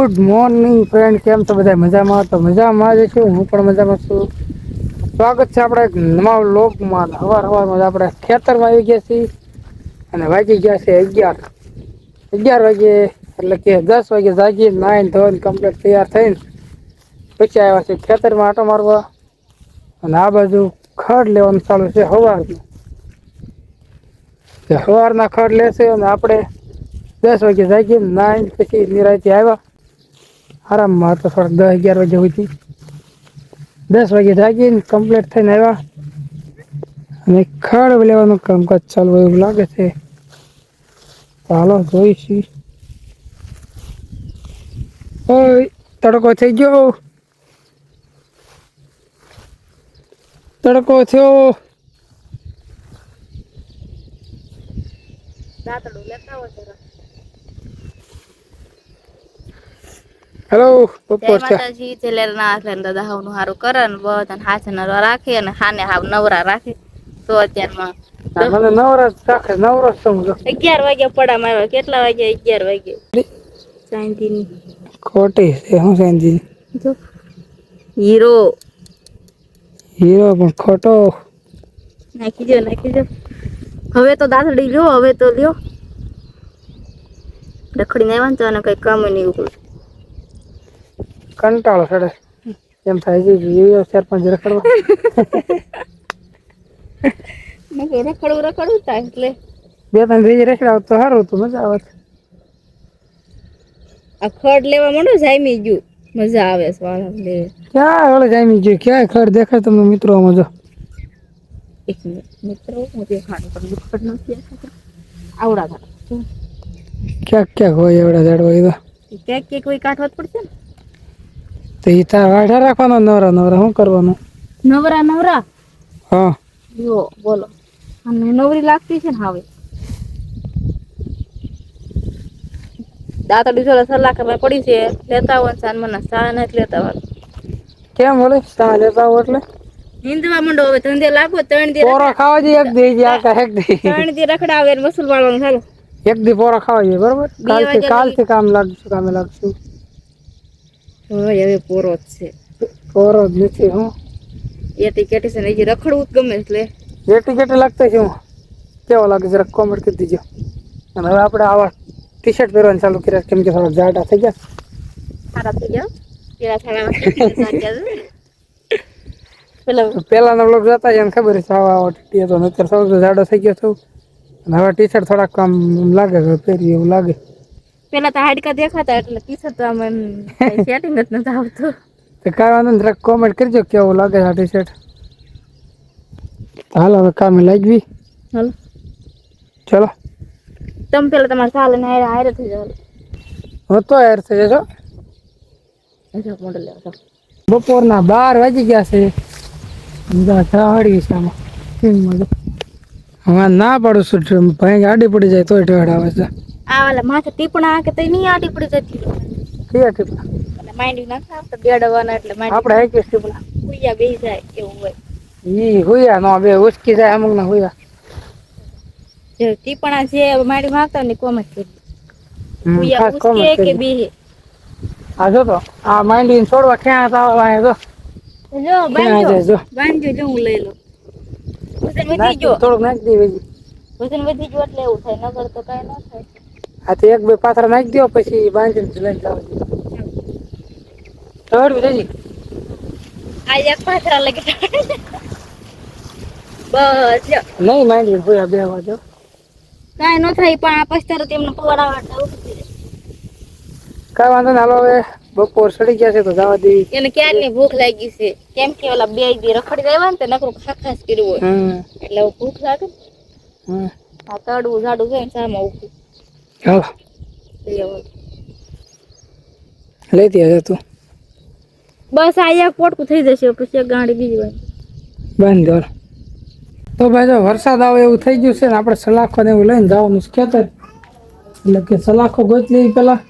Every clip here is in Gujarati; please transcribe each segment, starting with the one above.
ગુડ મોર્નિંગ ફ્રેન્ડ, કેમ છો બધા? મજામાં? તો મજામાં જ છું, હું પણ મજામાં છું. સ્વાગત છે આપણે એક નવા વ્લોગમાં. સવારમાં આપણે ખેતરમાં આવી ગયા છીએ અને વાગી ગયા છે 11 વાગે, એટલે કે 10 વાગે જાગી નાઈને ધોઈને કમ્પ્લીટ તૈયાર થઈને પછી આવ્યા છે ખેતરમાં આટો મારવા. અને આ બાજુ ખડ લેવાનું ચાલુ છે સવારના ખડ લેશે અને આપણે 10 વાગે જાગી નાઈને પછી નિરાંતે આવ્યા. આરામમાં તો થોડાક 10-11 વાગે સુધી 10 વાગે જાગીને કમ્પ્લીટ થઈને આવ્યા અને ખડ લેવાનું કામકાજ ચાલુ હોય એવું લાગે છે. ચાલો જોઈશી. ઓય તડકો થઈ ગયો, તડકો થયો. દાતડું લેતા હોય જરા. હેલો જય બપોર છે. માતાજી. છેલ્લેરના આખરે દાદા હાવનું સારું કરે ને બધાને હાથ નરવા રાખે અને હાને હાવ નવરા રાખે. તો અત્યારમાં મને નવરાજ રાખે, નવરાજ સમજો. 11 વાગે પડામાં આવ્યા. કેટલા વાગે? 11 વાગે. સાંજની ખોટી છે હું સાંજી જો હીરો હીરો પણ ખોટો. નાખી દો. હવે તો દાતડી લ્યો, હવે તો લ્યો. રખડીને આવ્યા ને તો આને કઈ કામ નહીં ઉકળું. કંટાળો ચડે એમ થાય છે 4-5 રખડવા. રખડવું થાય એટલે 2-3 વીજ રખડાવ તો સારું હતું, મજા આવે. આ ખડ લેવા માંડો જામી ગયું, મજા આવે છે વાળા લે. ક્યાં ઓલે જામી ગયું? ક્યાંય ખડ દેખાય તમને મિત્રો? આમાં જો એક મિનિટ મિત્રો, હું દેખાડું પણ ખડ નથી આવડા ક્યાંક હોય એવડા ઝાડવા. ક્યાંક કોઈ કાઢવા જ પડશે ને. તો એ તાર વાઢા રાખવાનો નવરા શું કરવાનું? નવરા હા યો બોલો. અને નવરી લાગતી છે ને હવે. દાતડી થોડા સલાહ કરવા પડી છે. લેતા હોય સાન મને સા નથી લેતા હોય. કેમ બોલે સા લેતા હોય એટલે? નીંદવા માંડો હવે. ધંધે લાગો 3 દી પોરો ખાવા જઈએ એક દી આકા એક દી 3 દી રખડાવે ને વસૂલ વાળવાનું ચાલો. એક દી પોરો ખાવા જઈએ બરોબર. કાલથી કામે લાગશું. હવે પોરો જ છે. પોરો જ નથી હું એટી કેટી છે ને એ રખડવું જ ગમે એટલે એટી લાગતા છે. હું કેવો લાગે જરા કોમેન્ટ કરી દીજો. અને હવે આપણે આવા ટી-શર્ટ પહેરવાનું ચાલુ કર્યા કેમ કે થોડા જાડા થઈ ગયા. સારા થઈ જાવ. પેલાના બ્લોગ જોતા એને ખબર છે આવા ટી હતો. અત્યારે સૌથી જાડો થઈ ગયો છું અને હવે ટી-શર્ટ થોડાક કામ લાગે પહેરી એવું લાગે. પેલા તો હાડકા દેખાતા એટલે ટી-શર્ટ તો આમ સેટિંગ જ નતું આવતું. તો કાંઈ વાંધો નહીં, કોમેન્ટ કરજો કેવું લાગે છે આ ટી-શર્ટ. હાલ હવે કામે લાગવી. હાલો ચલો તમે પેલા તમારે ચાલે ને હારે થઈ જાવ. હું તો યાર થઈ જજો. બપોરના 12 વાગી ગયા છે. હવે ના પાડું છું ભાઈ આડી પડી જાય તોય ઢળાવે છે. આ વાલા માથે ટીપણા કે તઈ નહીં આટી પડી જતી. કયા ટીપણા? એટલે માંડી નાખા તો બેડવાના એટલે માંડી આપણે હાઈ કે ટીપણા હુયા બેહી જાય એવું હોય. ઈ હુયા નો બે ઉચકી જાય અમુક ના હુયા. જે ટીપણા જે માંડી માંગતા ને કોમેન્ટ કરી. હુયા ખાસ ઉચકે કોમેન્ટ કે કરજો. બેહે. આ જો તો આ માંડીને છોડવા ક્યાં આવવા જો. જો બાંધજો જો જો હું લઈ લઉં. વજન વધી નાખી ગયો. થોડુંક નાખી દે વેજી. વજન વધી ગયો એટલે એવું થાય, નગર તો કાંઈ ન થાય. આ તો 1-2 પાથરા નાખી દો પછી બાંધીને લઈને જાવ. થોડું વેજી આ એક પાથરા લગી બસ લ્યો. નહીં માંડી હુયા બે વાજો. કાંઈ ન થાય પણ આ પસ્તારો તેમને પવાડાવા કાંઈ વાંધો નહીં. હાલો હવે બપોર સડી ગયા છે તો જવા દેવી. એને ક્યારની ભૂખ લાગી છે. કેમ કે ઓલા 2 દી રખડી આવ્યા ને તો નકરું ખાખાસ કર્યું હોય એટલે ભૂખ લાગે. આ તડવું જાડું છે ને સામાં ઉભું ચાલો લેતી આવજો તું. બસ આ એક પોટકું થઈ જશે પછી એક ગાંડી બીજી વાર બાંધી દો. તો ભાઈ જો વરસાદ આવે એવું થઈ ગયું છે ને આપણે સલાખો ને એવું લઈને જવાનું છે ખેતર. એટલે કે સલાખો ગોતી લેવી પેલા.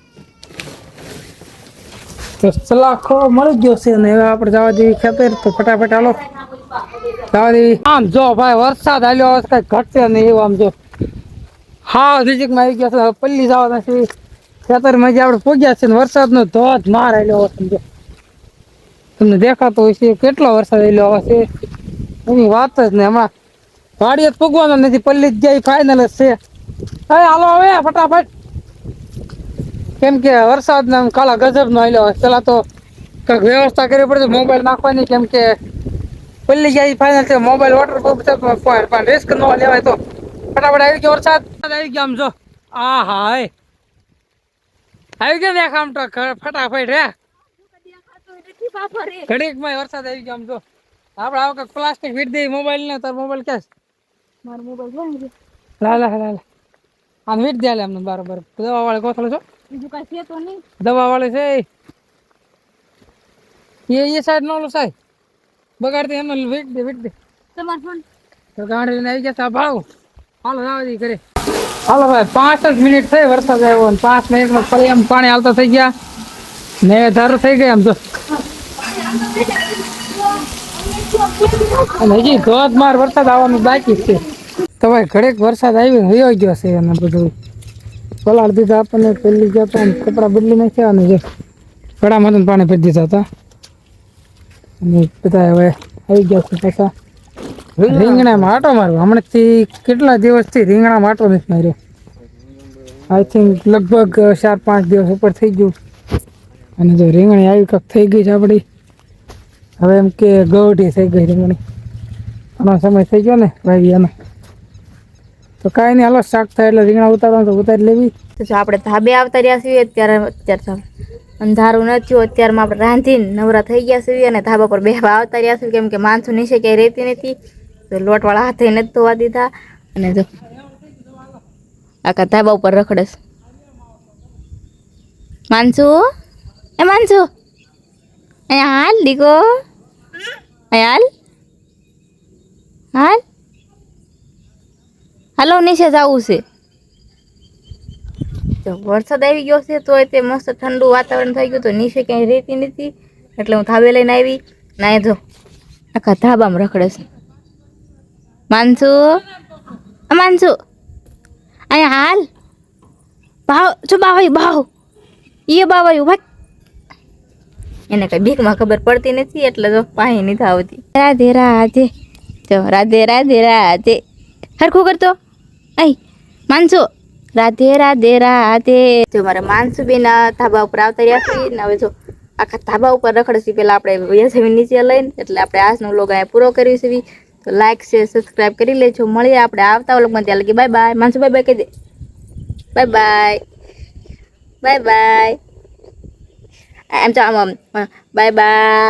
તો સલાખો મળી ગયો છે અને હવે આપણે જવા દેવી ખેતર. તો ફટાફટ હાલો જવા દેવી. આમ જો ભાઈ વરસાદ હાલ્યો કઈ ઘટશે નહીં એવું. આમ જો હા નજીકમાં આવી ગયા છે. હવે પલ્લી જવાના છે ખેતરમાં જે આપણે પૂગ્યા છે ને વરસાદનો ધોધ માર આવેલો સમજો તમને દેખાતો હોય છે કેટલો વરસાદ આવેલો છે એની વાત જ ને હમણાં વાડીએ પૂગવાનો નથી પલ્લી જ જાય ફાઇનલ જ છે હાલો હવે ફટાફટ કેમ કે વરસાદ ને કાલા ગજબ નો આવેલો પેલા તો કંઈક વ્યવસ્થા કરવી પડે મોબાઈલ નાખવાની કેમ કે પલ્લી જાય ફાઇનલ છે મોબાઈલ વોટરપ્રૂફ છે પણ રિસ્ક ન લેવાય તો ફટાફટ આવી ગયો વરસાદ આવી ગયા આમ જો આ હા આવી ગયો દેખ આમ તો ફટાફટ રે ઘડીક માં વરસાદ આવી ગયો આમ જો આપડે આવો કઈક પ્લાસ્ટિક વીટ દઈ મોબાઈલ ને તાર મોબાઈલ ક્યાં મારો મોબાઈલ લા આમ વીટ દે અમને બરોબર દવા વાળે ગોથળો છો બીજું કાંઈ છે તો નહીં. દવા વાળે છે એ સાઈડ નો સાહેબ બગાડતી એમનો વીટ દે તમારો ફોન તો ગાડી લઈને આવી ગયા ભાવ હાલો રાવજી કરે હાલો ભાઈ 5 જ મિનિટ થઈ વરસાદ આવ્યો ને 5 મિનિટમાં ફરી એમ પાણી આવતા થઈ ગયા ને ધારો થઈ ગયા આમ તો અને હજી ધોધમાર વરસાદ આવવાનું બાકી છે તો ભાઈ ઘડીક વરસાદ આવી વયો ગયો છે અને બધું પલાળ દીધા આપણને પેલી ગયા તો કપડાં બદલી નાખ્યા અને જે ઘડામાં પાણી ભરી દીધા હતા અને બધા હવે આવી ગયા છે પાછા રીંગણામાં આટો મારવો હમણાંથી કેટલા દિવસથી રીંગણામાં આટો નથી માર્યો આઈ થિંક લગભગ 4-5 દિવસ ઉપર થઈ ગયું અને જો રીંગણી આવી કંઈક થઈ ગઈ છે આપણી હવે એમ કે ગવઢી થઈ ગઈ રીંગણી આનો સમય થઈ ગયો ને ભાઈ એનો તો કાંઈ નહીં હાલો શાક થાય એટલે રીંગણા ઉતારવાનું તો ઉતારી લેવી તો જો આપણે ધાબે આવતા રહ્યા છીએ અત્યારે અંધારું ન થયું અત્યારમાં આપણે રાંધીને નવરા થઈ ગયા છીએ અને ધાબા પર બેહવા આવતા રહ્યા છીએ કેમ કે માણસો નીચે ક્યાંય રહેતી નથી તો લોટવાળા હાથે નથી ધોવા દીધા અને જો આખા ધાબા ઉપર રખડે છે માનસુ અહીંયા હાલ દીકો અહીંયા હાલ હાલો નીચે જવું છે જો વરસાદ આવી ગયો છે તોય તે મસ્ત ઠંડુ વાતાવરણ થઈ ગયું તો નીચે ક્યાંય રહેતી નથી એટલે હું ધાબે લઈને આવી ના જો આખા ધાબામાં રખડે છે માનસુ અહીંયા હાલ ભાવ જો બાવ એ બાવાયું ભાઈ એને કઈ બીકમાં ખબર પડતી નથી એટલે તો પાણી નથી આવતી રાધે રાધે જો રાધે રાધે રાધે હરખું કરતો અહીં માનસુ રાધે રાધે રાધે જો મારે માનસુ બેન ધાબા ઉપર આવતા રહ્યા છીએ ને હવે જો આખા ધાબા ઉપર રખડે છે પેલા આપણે જમીન નીચે લઈને એટલે આપણે આજનો વ્લોગ અહીંયા પૂરો કર્યો છે તો લાઈક શેર સબસ્ક્રાઈબ કરી લેજો મળીએ આપણે આવતા વ્લોગમાં ત્યાં લગી બાય બાય માનસુ બાય બાય કહી દે બાય બાય એમ તો આમ બાય બાય